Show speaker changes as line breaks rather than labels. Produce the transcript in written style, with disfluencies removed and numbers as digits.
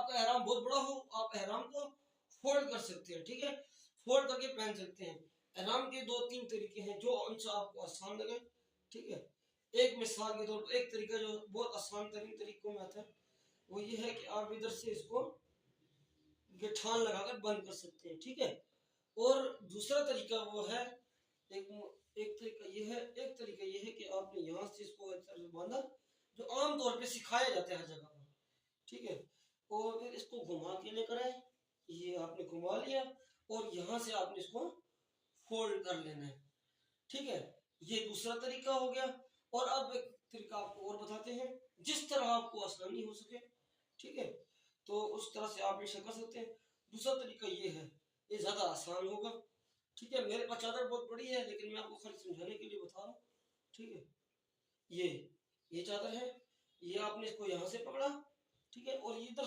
आपका एहराम बहुत बड़ा हो, आप एहराम को फोल्ड कर सकते हैं, ठीक है, फोल्ड करके पहन सकते हैं। एहराम के 2-3 तरीके हैं जो उनसे आपको आसान लगे, ठीक है। एक मिसाल के तौर पर एक तरीका जो बहुत आसान तरीन तरीकों में आता है वो ये है कि आप इधर से इसको गिठान लगाकर बंद कर सकते हैं, ठीक है। और दूसरा तरीका वो है, एक एक तरीका ये है, एक तरीका ये है कि आपने यहाँ से इसको इस तरह से बांधा, जो आमतौर पे सिखाया जाता है हर जगह पर, ठीक है। और फिर इसको घुमा के लेकर आए, ये आपने घुमा लिया और यहाँ से आपने इसको फोल्ड कर लेना है, ठीक है। ये दूसरा तरीका हो गया। और अब एक तरीका आपको और बताते हैं जिस तरह आपको आसानी हो सके, ठीक है, तो उस तरह से आप इसे कर सकते हैं। दूसरा तरीका ये है, ये ज्यादा आसान होगा, ठीक है। मेरे पास चादर बहुत बड़ी है लेकिन मैं आपको खाली समझाने के लिए बता रहा हूँ, ठीक है। ये चादर है, ये आपने इसको यहाँ से पकड़ा, ठीक है, और इधर